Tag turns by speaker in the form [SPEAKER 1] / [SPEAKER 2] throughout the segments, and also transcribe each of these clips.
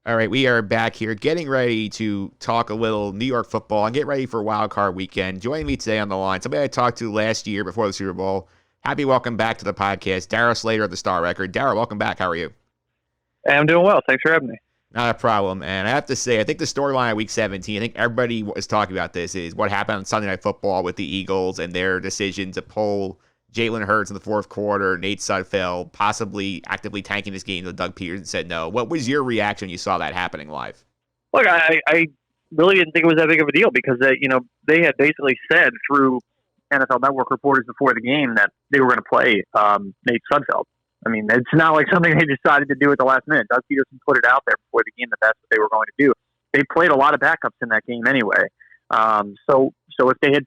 [SPEAKER 1] All right, we are back here getting ready to talk a little New York football and get ready for Wild Card Weekend. Joining me today on the line, somebody I talked to last year before the Super Bowl. Happy welcome back to the podcast, Darryl Slater of the Star Record. Darryl, welcome back. How are you?
[SPEAKER 2] Hey, I'm doing well. Thanks for having me.
[SPEAKER 1] Not a problem. And I have to say, I think the storyline of Week 17, I think everybody was talking about this, is what happened on Sunday Night Football with the Eagles and their decision to pull Jalen Hurts in the fourth quarter, Nate Sudfeld possibly actively tanking this game until Doug Peterson said no. What was your reaction when you saw that happening live?
[SPEAKER 2] Look, I really didn't think it was that big of a deal because they had basically said through NFL Network reporters before the game that they were going to play Nate Sudfeld. I mean, it's not like something they decided to do at the last minute. Doug Peterson put it out there before the game that that's what they were going to do. They played a lot of backups in that game anyway. So if they had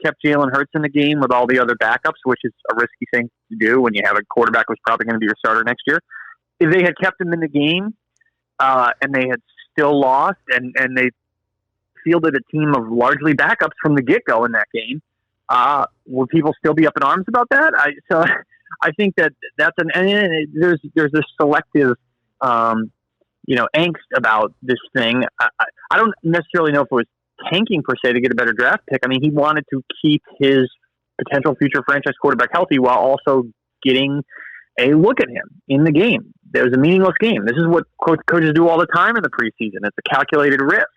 [SPEAKER 2] kept Jalen Hurts in the game with all the other backups, which is a risky thing to do when you have a quarterback who's probably going to be your starter next year, if they had kept him in the game and they had still lost and they fielded a team of largely backups from the get-go in that game, would people still be up in arms about that? I think that's there's a selective, angst about this thing. I don't necessarily know if it was tanking per se to get a better draft pick. I mean, he wanted to keep his potential future franchise quarterback healthy while also getting a look at him in the game. There was a meaningless game. This is what coaches do all the time in the preseason. It's a calculated risk.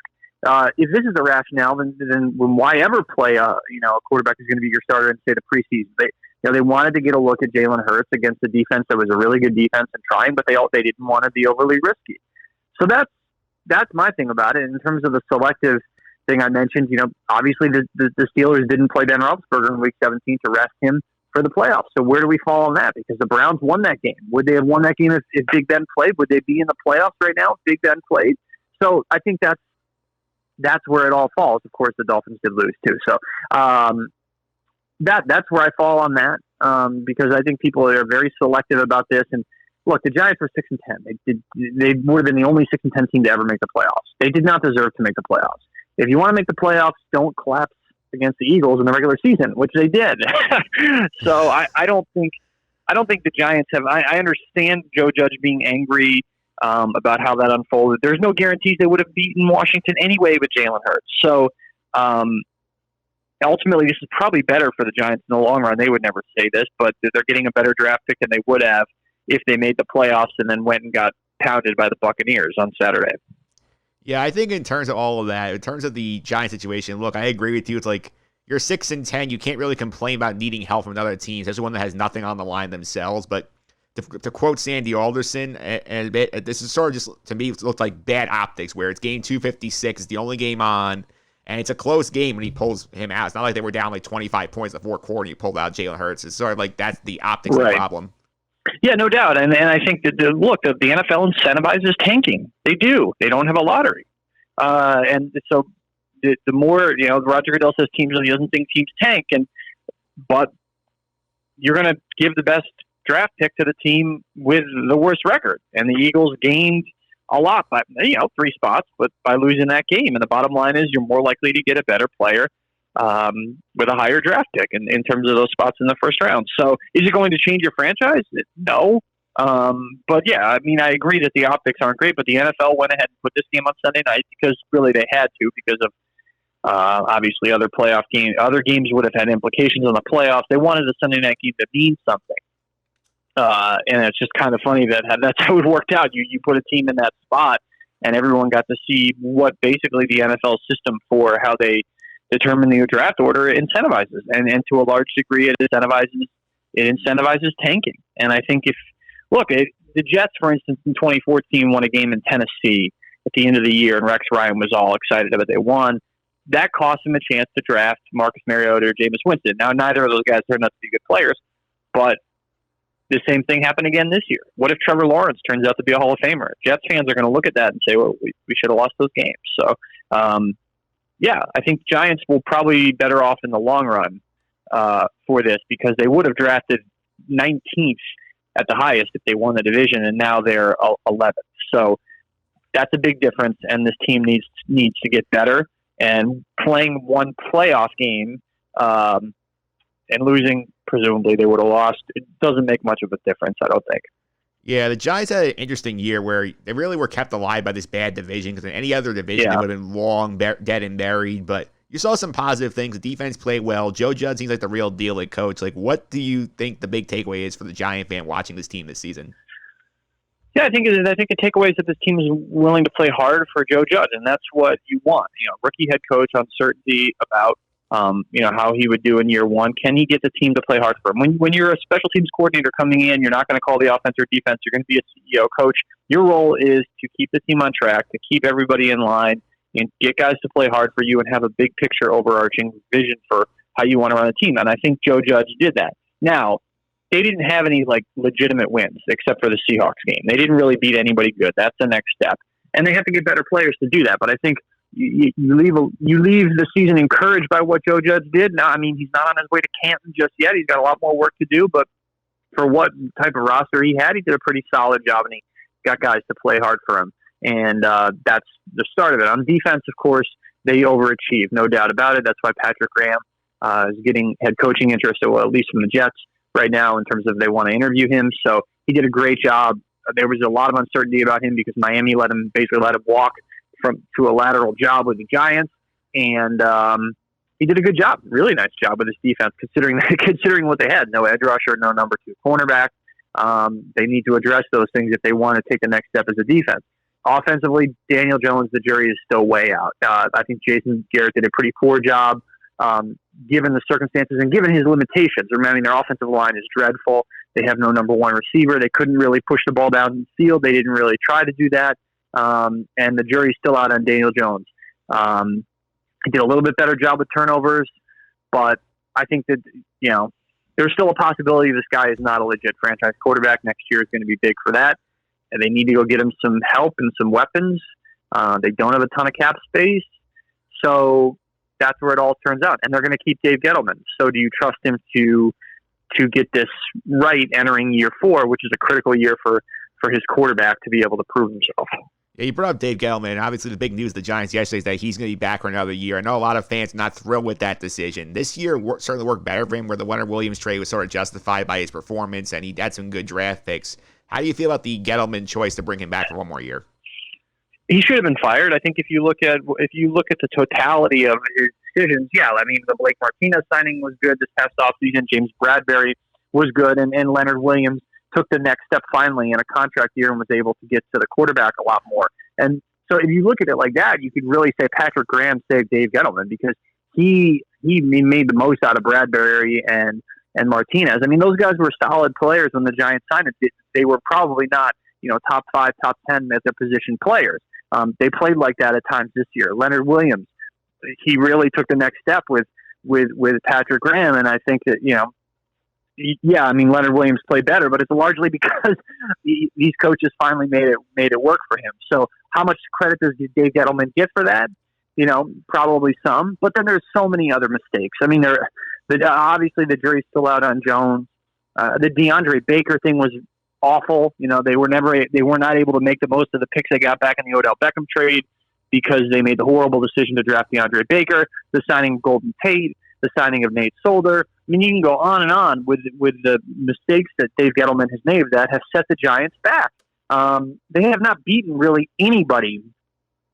[SPEAKER 2] If this is the rationale, then why ever play a quarterback who's going to be your starter in say the preseason? They wanted to get a look at Jalen Hurts against a defense that was a really good defense and trying, but they didn't want to be overly risky. So that's my thing about it. In terms of the selective thing I mentioned, obviously the Steelers didn't play Ben Roethlisberger in Week 17 to rest him for the playoffs. So where do we fall on that? Because the Browns won that game. Would they have won that game if Big Ben played? Would they be in the playoffs right now if Big Ben played? So I think that's where it all falls. Of course, the Dolphins did lose too. So that's where I fall on that because I think people are very selective about this. And look, the Giants were 6-10. They would have been the only 6-10 team to ever make the playoffs. They did not deserve to make the playoffs. If you want to make the playoffs, don't collapse against the Eagles in the regular season, which they did. So I don't think the Giants have. I understand Joe Judge being angry about how that unfolded. There's no guarantees they would have beaten Washington anyway with Jalen Hurts. So ultimately, this is probably better for the Giants in the long run. They would never say this, but they're getting a better draft pick than they would have if they made the playoffs and then went and got pounded by the Buccaneers on Saturday.
[SPEAKER 1] Yeah, I think in terms of all of that, in terms of the Giants situation, look, I agree with you. It's like you're 6-10. You can't really complain about needing help from another team, especially one that has nothing on the line themselves. But to quote Sandy Alderson, and this is sort of just, to me, it looked like bad optics, where it's game 256, it's the only game on, and it's a close game when he pulls him out. It's not like they were down like 25 points in the fourth quarter and you pulled out Jalen Hurts. It's sort of like that's the optics of the problem.
[SPEAKER 2] Yeah, no doubt. And I think that the NFL incentivizes tanking. They do. They don't have a lottery. And so the more, Roger Goodell says he doesn't think teams tank, but you're going to give the best draft pick to the team with the worst record. And the Eagles gained a lot by, 3 spots, but by losing that game. And the bottom line is you're more likely to get a better player with a higher draft pick in terms of those spots in the first round. So is it going to change your franchise? No. But yeah, I mean, I agree that the optics aren't great, but the NFL went ahead and put this game on Sunday night because really they had to because of obviously other playoff games. Other games would have had implications on the playoffs. They wanted the Sunday night game to mean something. And it's just kind of funny that that's how it worked out. You put a team in that spot and everyone got to see what basically the NFL system for how they determine the draft order incentivizes. And to a large degree, it incentivizes tanking. And I think the Jets, for instance, in 2014 won a game in Tennessee at the end of the year, and Rex Ryan was all excited about it. They won. That cost him a chance to draft Marcus Mariota or Jameis Winston. Now, neither of those guys turned out to be good players, but the same thing happened again this year. What if Trevor Lawrence turns out to be a Hall of Famer? Jets fans are going to look at that and say, well, we should have lost those games. So, yeah, I think Giants will probably be better off in the long run for this because they would have drafted 19th at the highest if they won the division, and now they're 11th. So that's a big difference, and this team needs to get better. And playing one playoff game and losing, presumably they would have lost, it doesn't make much of a difference, I don't think.
[SPEAKER 1] Yeah, the Giants had an interesting year where they really were kept alive by this bad division, because in any other division, they would have been long dead and buried. But you saw some positive things. The defense played well. Joe Judge seems like the real deal at coach. Like, what do you think the big takeaway is for the Giant fan watching this team this season?
[SPEAKER 2] Yeah, I think the takeaway is that this team is willing to play hard for Joe Judge, and that's what you want. Rookie head coach, uncertainty about how he would do in year one. Can he get the team to play hard for him? When you're a special teams coordinator coming in, you're not going to call the offense or defense. You're going to be a CEO coach. Your role is to keep the team on track, to keep everybody in line, and get guys to play hard for you and have a big picture, overarching vision for how you want to run a team. And I think Joe Judge did that. Now, they didn't have any legitimate wins except for the Seahawks game. They didn't really beat anybody good. That's the next step, and they have to get better players to do that. But I think you leave the season encouraged by what Joe Judge did. Now, I mean, he's not on his way to Canton just yet. He's got a lot more work to do, but for what type of roster he had, he did a pretty solid job, and he got guys to play hard for him. And that's the start of it. On defense, of course, they overachieved, no doubt about it. That's why Patrick Graham is getting head coaching interest, at least from the Jets right now, in terms of they want to interview him. So he did a great job. There was a lot of uncertainty about him because Miami basically let him walk to a lateral job with the Giants, and he did a good job, really nice job with his defense, considering what they had. No edge rusher, no number 2 cornerback. They need to address those things if they want to take the next step as a defense. Offensively, Daniel Jones, the jury is still way out. I think Jason Garrett did a pretty poor job, given the circumstances and given his limitations. Remembering their offensive line is dreadful. They have no number 1 receiver. They couldn't really push the ball down the field. They didn't really try to do that. And the jury's still out on Daniel Jones. He did a little bit better job with turnovers, but I think that, there's still a possibility this guy is not a legit franchise quarterback. Next year is going to be big for that. And they need to go get him some help and some weapons. They don't have a ton of cap space. So that's where it all turns out. And they're going to keep Dave Gettleman. So do you trust him to get this right entering year 4, which is a critical year for his quarterback to be able to prove himself?
[SPEAKER 1] Yeah, you brought up Dave Gettleman, and obviously the big news of the Giants yesterday is that he's going to be back for another year. I know a lot of fans are not thrilled with that decision. This year certainly worked better for him, where the Leonard Williams trade was sort of justified by his performance, and he had some good draft picks. How do you feel about the Gettleman choice to bring him back for one more year?
[SPEAKER 2] He should have been fired. I think if you look at the totality of his decisions, the Blake Martinez signing was good this past offseason. James Bradbury was good, and Leonard Williams took the next step finally in a contract year and was able to get to the quarterback a lot more. And so if you look at it like that, you could really say Patrick Graham saved Dave Gettleman, because he made the most out of Bradbury and Martinez. I mean, those guys were solid players when the Giants signed it. They were probably not, top 5, top 10 at their position players. They played like that at times this year. Leonard Williams, he really took the next step with Patrick Graham, and I think that, Leonard Williams played better, but it's largely because these coaches finally made it work for him. So how much credit does Dave Gettleman get for that? Probably some, but then there's so many other mistakes. I mean, obviously the jury's still out on Jones. The DeAndre Baker thing was awful. They were not able to make the most of the picks they got back in the Odell Beckham trade because they made the horrible decision to draft DeAndre Baker, the signing of Golden Tate, the signing of Nate Solder. I mean, you can go on and on with the mistakes that Dave Gettleman has made that have set the Giants back. They have not beaten really anybody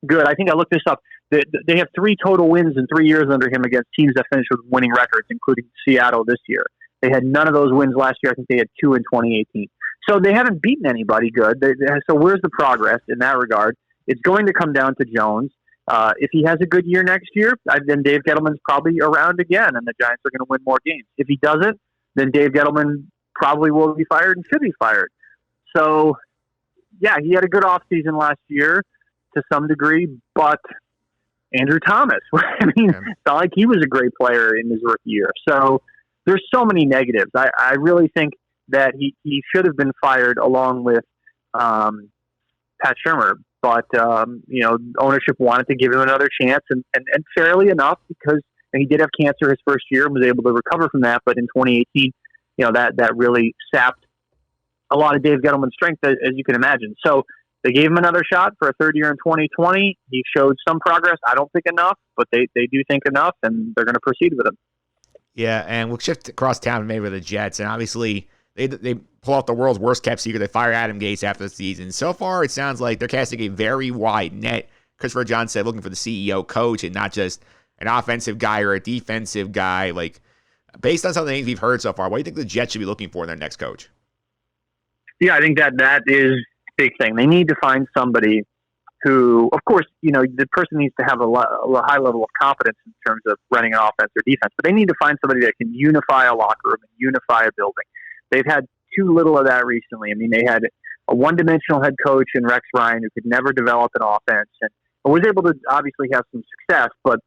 [SPEAKER 2] good. I think I looked this up. They have 3 total wins in 3 years under him against teams that finished with winning records, including Seattle this year. They had none of those wins last year. I think they had 2 in 2018. So they haven't beaten anybody good. So where's the progress in that regard? It's going to come down to Jones. If he has a good year next year, then Dave Gettleman's probably around again, and the Giants are going to win more games. If he doesn't, then Dave Gettleman probably will be fired and should be fired. So, yeah, he had a good offseason last year to some degree, but Andrew Thomas, it's not like he was a great player in his rookie year. So there's so many negatives. I really think that he should have been fired along with Pat Shurmur. But, ownership wanted to give him another chance, and fairly enough, because he did have cancer his first year and was able to recover from that. But in 2018, that really sapped a lot of Dave Gettleman's strength, as you can imagine. So they gave him another shot for a third year in 2020. He showed some progress. I don't think enough, but they do think enough, and they're going to proceed with him.
[SPEAKER 1] Yeah, and we'll shift across town maybe with the Jets. And obviously, they pull out the world's worst kept secret. They fire Adam Gase after the season. So far, it sounds like they're casting a very wide net. Christopher John said looking for the CEO coach and not just an offensive guy or a defensive guy. Like, based on some of the things we've heard so far, what do you think the Jets should be looking for in their next coach?
[SPEAKER 2] Yeah, I think that is a big thing. They need to find somebody who, of course, the person needs to have a high level of confidence in terms of running an offense or defense, but they need to find somebody that can unify a locker room and unify a building. They've had too little of that recently. I mean, they had a one-dimensional head coach in Rex Ryan who could never develop an offense and was able to obviously have some success, but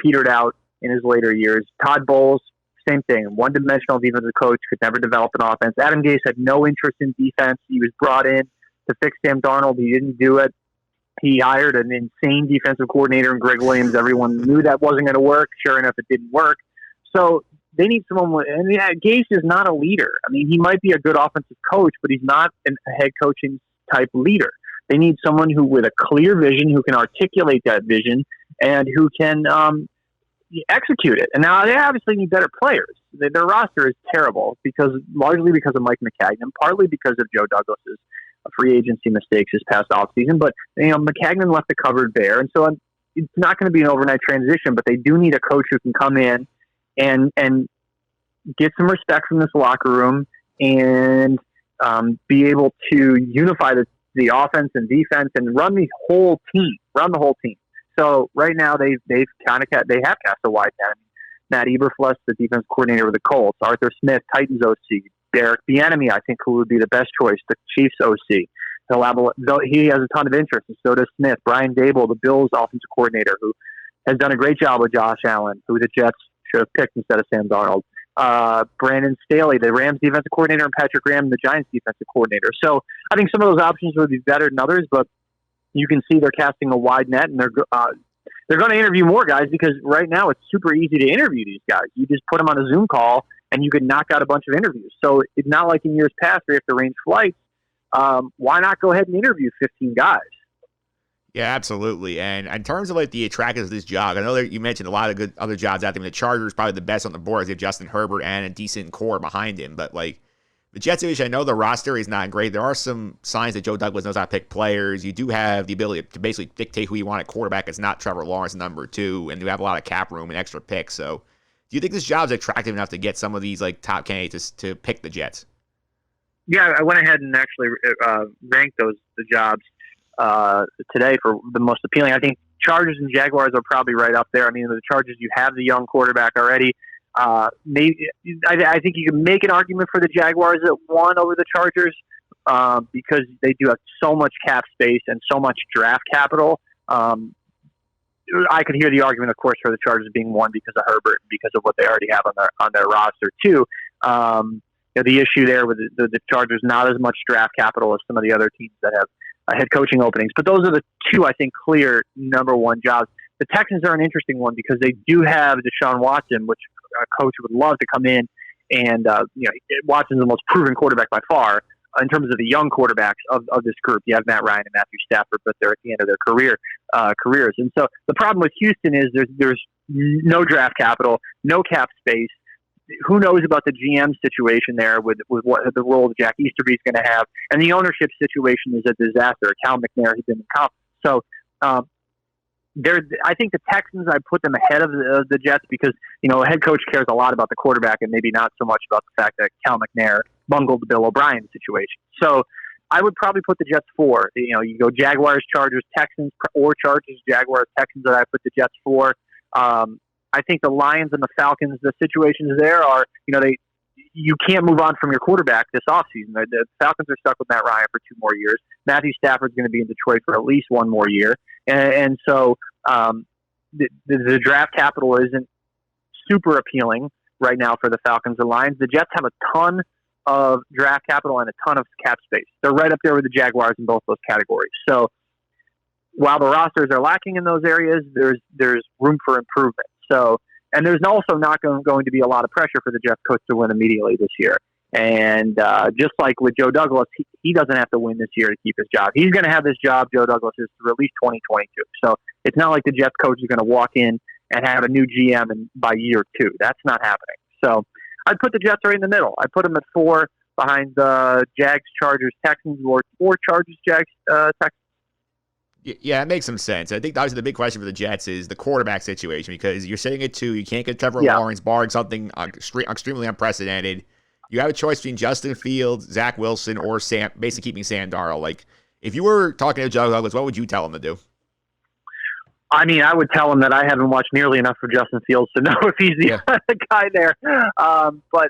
[SPEAKER 2] petered out in his later years. Todd Bowles, same thing. One-dimensional defensive coach, could never develop an offense. Adam Gase had no interest in defense. He was brought in to fix Sam Darnold. He didn't do it. He hired an insane defensive coordinator in Greg Williams. Everyone knew that wasn't going to work. Sure enough, it didn't work. So they need someone and Gase is not a leader. I mean, he might be a good offensive coach, but he's not a head coaching type leader. They need someone who, with a clear vision, who can articulate that vision and who can execute it. And now they obviously need better players. Their roster is terrible largely because of Mike McCagnon, partly because of Joe Douglas's free agency mistakes this past offseason. But McCagnon left the cupboard bare, and so it's not going to be an overnight transition. But they do need a coach who can come in and get some respect from this locker room and be able to unify the offense and defense and run the whole team. So right now they have cast a wide net. Matt Eberflus, the defense coordinator with the Colts, Arthur Smith, Titans OC, Derek Bieniemy, I think, who would be the best choice, the Chiefs OC. He has a ton of interest, and so does Smith. Brian Dable, the Bills offensive coordinator, who has done a great job with Josh Allen, who the Jets should have picked instead of Sam Darnold. Brandon Staley, the Rams defensive coordinator, and Patrick Graham, the Giants defensive coordinator. So I think some of those options would be better than others, but you can see they're casting a wide net, and they're going to interview more guys because right now it's super easy to interview these guys. You just put them on a Zoom call, and you can knock out a bunch of interviews. So it's not like in years past where you have to arrange flights. Why not go ahead and interview 15 guys?
[SPEAKER 1] Yeah, absolutely. And in terms of like the attractiveness of this job, I know that you mentioned a lot of good other jobs out there. I mean, the Chargers probably the best on the board. They have Justin Herbert and a decent core behind him. But like the Jets division, I know the roster is not great. There are some signs that Joe Douglas knows how to pick players. You do have the ability to basically dictate who you want at quarterback. It's not Trevor Lawrence number 2, and you have a lot of cap room and extra picks. So do you think this job's attractive enough to get some of these like top candidates to pick the Jets?
[SPEAKER 2] Yeah, I went ahead and actually ranked the jobs today for the most appealing. I think Chargers and Jaguars are probably right up there. I mean, the Chargers, you have the young quarterback already. Maybe I think you can make an argument for the Jaguars at 1 over the Chargers because they do have so much cap space and so much draft capital. I could hear the argument, of course, for the Chargers being 1 because of Herbert and because of what they already have on their roster too. The issue there with the Chargers, not as much draft capital as some of the other teams that have head coaching openings. But those are the 2, I think, clear number 1 jobs. The Texans are an interesting one because they do have Deshaun Watson, which a coach would love to come in. And, Watson's the most proven quarterback by far in terms of the young quarterbacks of this group. You have Matt Ryan and Matthew Stafford, but they're at the end of their careers. And so the problem with Houston is there's no draft capital, no cap space. Who knows about the GM situation there with what the role Jack Easterby is going to have, and the ownership situation is a disaster. Cal McNair has been incompetent. So I think the Texans, I put them ahead of the Jets because a head coach cares a lot about the quarterback and maybe not so much about the fact that Cal McNair bungled the Bill O'Brien situation. So I would probably put the Jets 4. You go Jaguars, Chargers, Texans, or Chargers, Jaguars, Texans. That I put the Jets 4. I think the Lions and the Falcons, the situations there are, you can't move on from your quarterback this offseason. The Falcons are stuck with Matt Ryan for 2 more years. Matthew Stafford's going to be in Detroit for at least 1 more year. And so the draft capital isn't super appealing right now for the Falcons and Lions. The Jets have a ton of draft capital and a ton of cap space. They're right up there with the Jaguars in both those categories. So while the rosters are lacking in those areas, there's room for improvement. So, and there's also not going to be a lot of pressure for the Jets coach to win immediately this year. And just like with Joe Douglas, he doesn't have to win this year to keep his job. He's going to have this job, Joe Douglas, is through at least 2022. So it's not like the Jets coach is going to walk in and have a new GM by year 2. That's not happening. So I'd put the Jets right in the middle. I put them at 4. behind the Jags, Chargers, Texans, or Chargers, Jags, Texans.
[SPEAKER 1] Yeah, it makes some sense. I think obviously the big question for the Jets is the quarterback situation because you're sitting at 2. You can't get Trevor Lawrence, barring something extremely unprecedented. You have a choice between Justin Fields, Zach Wilson, or basically keeping Sam Darnold. Like, if you were talking to Joe Douglas, what would you tell him to do?
[SPEAKER 2] I mean, I would tell him that I haven't watched nearly enough for Justin Fields to know if he's the guy there. But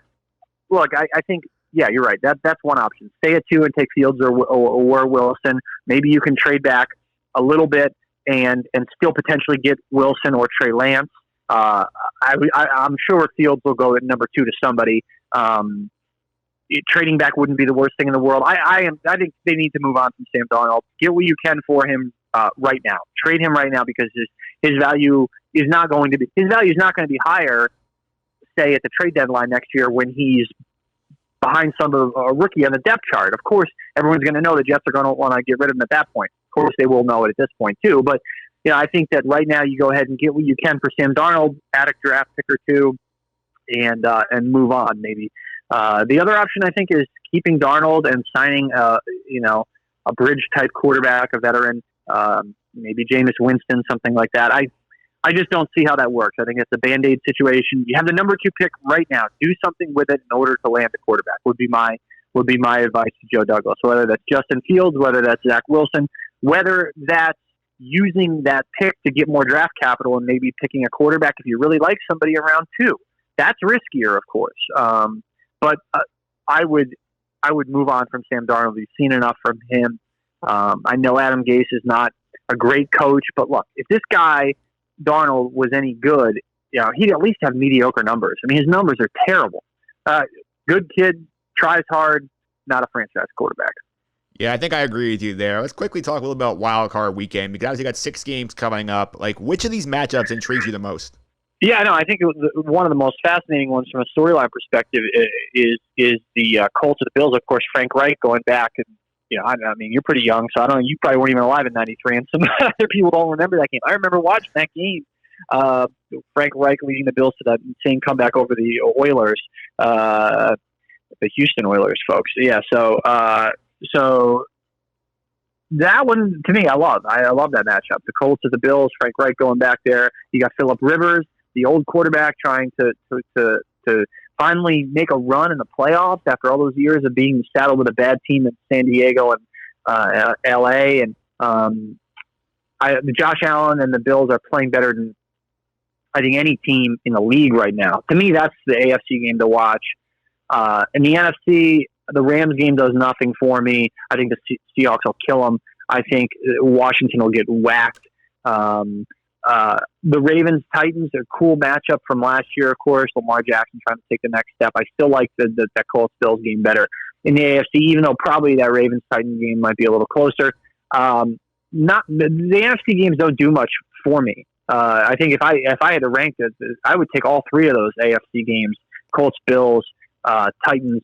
[SPEAKER 2] look, I think, yeah, you're right. That's one option. Stay at 2 and take Fields or Wilson. Maybe you can trade back a little bit and still potentially get Wilson or Trey Lance. I'm sure Fields will go at number 2 to somebody. Trading back wouldn't be the worst thing in the world. I think they need to move on from Sam Darnold. Get what you can for him right now. Trade him right now because his value is not going to be higher, say, at the trade deadline next year when he's behind some of a rookie on the depth chart. Of course, everyone's going to know the Jets are going to want to get rid of him at that point. Of course, they will know it at this point too. But I think that right now you go ahead and get what you can for Sam Darnold, add a draft pick or 2, and move on. Maybe the other option I think is keeping Darnold and signing a bridge type quarterback, a veteran, maybe Jameis Winston, something like that. I just don't see how that works. I think it's a Band-Aid situation. You have the number 2 pick right now. Do something with it in order to land a quarterback would be my advice to Joe Douglas, whether that's Justin Fields, whether that's Zach Wilson, whether that's using that pick to get more draft capital and maybe picking a quarterback if you really like somebody around 2. That's riskier, of course. But I would move on from Sam Darnold. We've seen enough from him. I know Adam Gase is not a great coach, but look, if this guy Darnold was any good, he'd at least have mediocre numbers. I mean, his numbers are terrible. Good kid, tries hard, not a franchise quarterback.
[SPEAKER 1] Yeah, I think I agree with you there. Let's quickly talk a little about Wild Card Weekend because obviously you got 6 games coming up. Like, which of these matchups intrigues you the most? Yeah,
[SPEAKER 2] no, I think one of the most fascinating ones from a storyline perspective is the Colts and the Bills. Of course, Frank Reich going back, and I mean, you're pretty young, so I don't know. You probably weren't even alive in '93, and some other people don't remember that game. I remember watching that game. Frank Reich leading the Bills to that insane comeback over the Oilers, the Houston Oilers, folks. Yeah, so that one to me, I love that matchup. The Colts and the Bills. Frank Reich going back there. You got Phillip Rivers, the old quarterback, trying to finally make a run in the playoffs after all those years of being saddled with a bad team in San Diego and LA. And Josh Allen and the Bills are playing better than I think any team in the league right now. To me, that's the AFC game to watch. In the NFC, the Rams game does nothing for me. I think the Seahawks will kill them. I think Washington will get whacked. The Ravens-Titans, a cool matchup from last year, of course. Lamar Jackson trying to take the next step. I still like that Colts-Bills game better in the AFC, even though probably that Ravens-Titans game might be a little closer. The NFC games don't do much for me. I think if I had to rank it, I would take all 3 of those AFC games: Colts-Bills, Titans,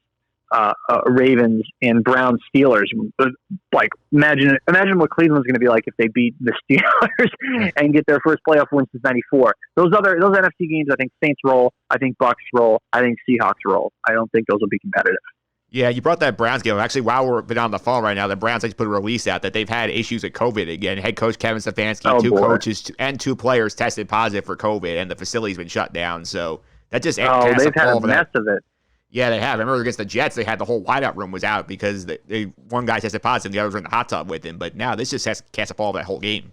[SPEAKER 2] Ravens, and Browns Steelers. Like imagine what Cleveland's going to be like if they beat the Steelers and get their first playoff win since '94. Those NFC games, I think Saints roll. I think Bucks roll. I think Seahawks roll. I don't think those will be competitive.
[SPEAKER 1] Yeah, you brought that Browns game. Actually, while we're been on the phone right now, the Browns just put a release out that they've had issues with COVID again. Head coach Kevin Stefanski, 2 coaches and 2 players tested positive for COVID, and the facility's been shut down. So that just
[SPEAKER 2] they've had a mess of it.
[SPEAKER 1] Yeah, they have. I remember against the Jets, they had the whole wideout room was out because one guy tested positive, the others were in the hot tub with him. But now this just has cast a ball that whole game.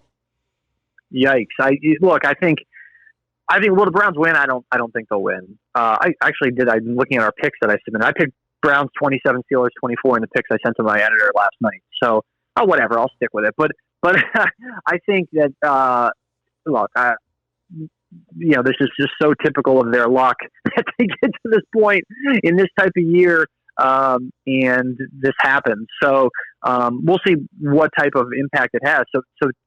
[SPEAKER 2] Yikes! I think will the Browns win? I don't think they'll win. I actually did. I'm looking at our picks that I submitted. I picked Browns 27, Steelers 24 in the picks I sent to my editor last night. So whatever, I'll stick with it. But I think that this is just so typical of their luck that they get to this point in this type of year, and this happens. So we'll see what type of impact it has. So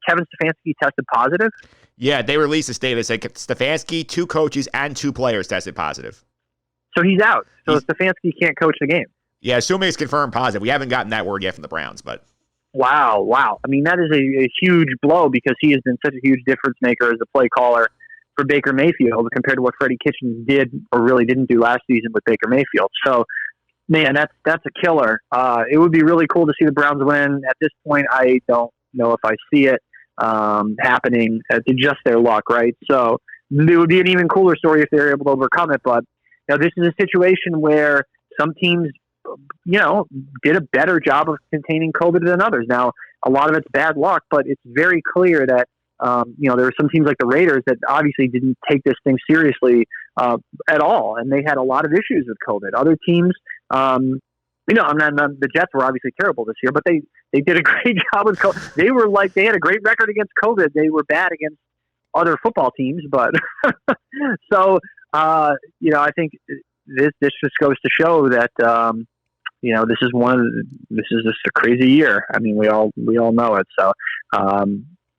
[SPEAKER 2] Kevin Stefanski tested positive?
[SPEAKER 1] Yeah, they released a statement that said Stefanski, 2 coaches, and 2 players tested positive.
[SPEAKER 2] So he's out. So Stefanski can't coach the game.
[SPEAKER 1] Yeah, assuming it's confirmed positive. We haven't gotten that word yet from the Browns, but...
[SPEAKER 2] Wow. I mean, that is a huge blow because he has been such a huge difference maker as a play caller for Baker Mayfield compared to what Freddie Kitchens did or really didn't do last season with Baker Mayfield. So Man, that's a killer. It would be really cool to see the Browns win. At this point, I don't know if I see it happening. It's just their luck, right? So it would be an even cooler story if they're able to overcome it. But this is a situation where some teams, did a better job of containing COVID than others. Now, a lot of it's bad luck, but it's very clear that there were some teams like the Raiders that obviously didn't take this thing seriously at all, and they had a lot of issues with COVID. Other teams, the Jets were obviously terrible this year, but they did a great job with COVID. They had a great record against COVID. They were bad against other football teams, but so I think this just goes to show that this is just a crazy year. I mean, we all know it. So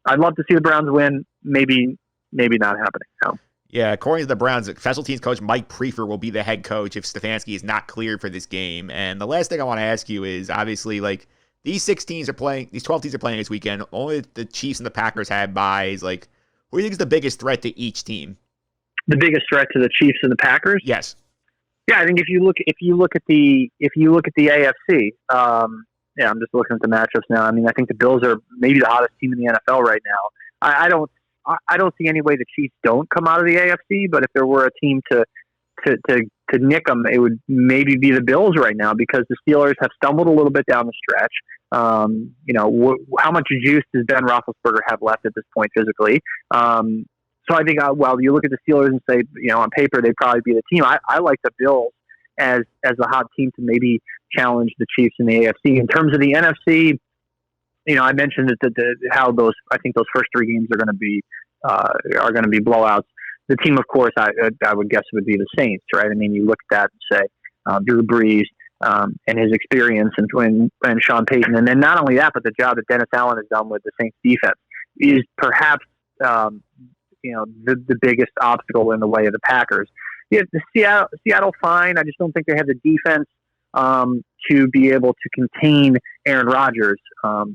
[SPEAKER 2] I'd love to see the Browns win. Maybe not happening. No.
[SPEAKER 1] Yeah, according to the Browns, special teams coach Mike Prefer will be the head coach if Stefanski is not cleared for this game. And the last thing I want to ask you is, obviously, like, these 12 teams are playing this weekend. Only the Chiefs and the Packers have byes. Like, who do you think is the biggest threat to each team?
[SPEAKER 2] The biggest threat to the Chiefs and the Packers?
[SPEAKER 1] Yes.
[SPEAKER 2] Yeah, I think if you look at the AFC, I'm just looking at the matchups now. I mean, I think the Bills are maybe the hottest team in the NFL right now. I don't see any way the Chiefs don't come out of the AFC, but if there were a team to nick them, it would maybe be the Bills right now, because the Steelers have stumbled a little bit down the stretch. How much juice does Ben Roethlisberger have left at this point physically? So I think, you look at the Steelers and say, on paper, they'd probably be the team. I like the Bills as a hot team to maybe challenge the Chiefs in the AFC. In terms of the NFC, I mentioned how those first three games are going to be blowouts. The team, of course, I would guess would be the Saints, right? I mean, you look at that and say Drew Brees and his experience and Sean Payton, and then not only that, but the job that Dennis Allen has done with the Saints defense is perhaps the biggest obstacle in the way of the Packers. Yeah, the Seattle fine. I just don't think they have the defense to be able to contain Aaron Rodgers. So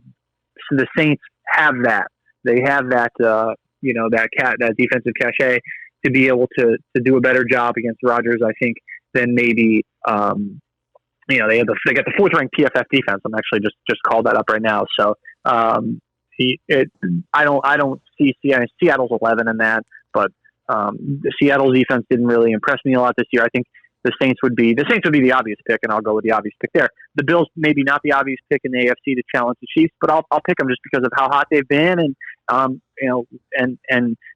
[SPEAKER 2] the Saints have that. They have that that defensive cachet to be able to do a better job against Rodgers, I think, than maybe they got the fourth ranked PFF defense. I'm actually just called that up right now. So I don't see Seattle's 11 in that, but the Seattle defense didn't really impress me a lot this year. I think the Saints would be the obvious pick, and I'll go with the obvious pick there. The Bills maybe not the obvious pick in the AFC to challenge the Chiefs, but I'll pick them just because of how hot they've been, and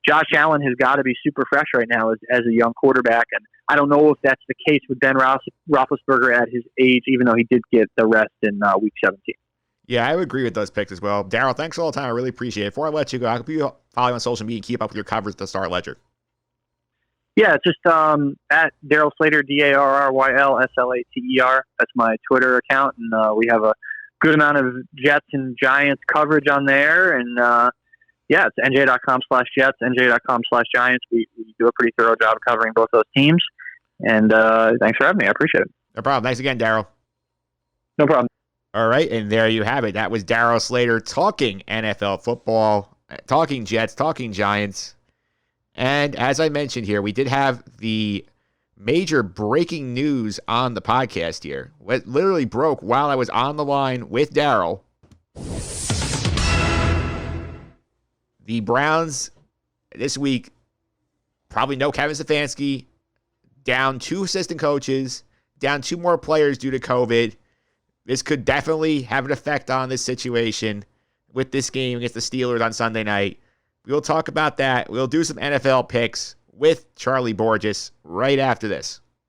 [SPEAKER 2] Josh Allen has got to be super fresh right now as a young quarterback, and I don't know if that's the case with Ben Roethlisberger at his age, even though he did get the rest in Week 17.
[SPEAKER 1] Yeah, I would agree with those picks as well. Darryl, thanks for all the time. I really appreciate it. Before I let you go, I hope you follow me on social media and keep up with your coverage at the Star Ledger.
[SPEAKER 2] Yeah, just at Darryl Slater, DarrylSlater. That's my Twitter account, and we have a good amount of Jets and Giants coverage on there. And it's NJ.com/Jets, NJ.com/Giants. We do a pretty thorough job of covering both those teams. And thanks for having me. I appreciate it.
[SPEAKER 1] No problem. Thanks again, Darryl.
[SPEAKER 2] No problem.
[SPEAKER 1] All right, and there you have it. That was Darryl Slater talking NFL football, talking Jets, talking Giants. And as I mentioned here, we did have the major breaking news on the podcast here. What literally broke while I was on the line with Darryl. The Browns this week probably no Kevin Stefanski, down 2 assistant coaches, down 2 more players due to COVID. This could definitely have an effect on this situation with this game against the Steelers on Sunday night. We'll talk about that. We'll do some NFL picks with Charlie Borges right after this.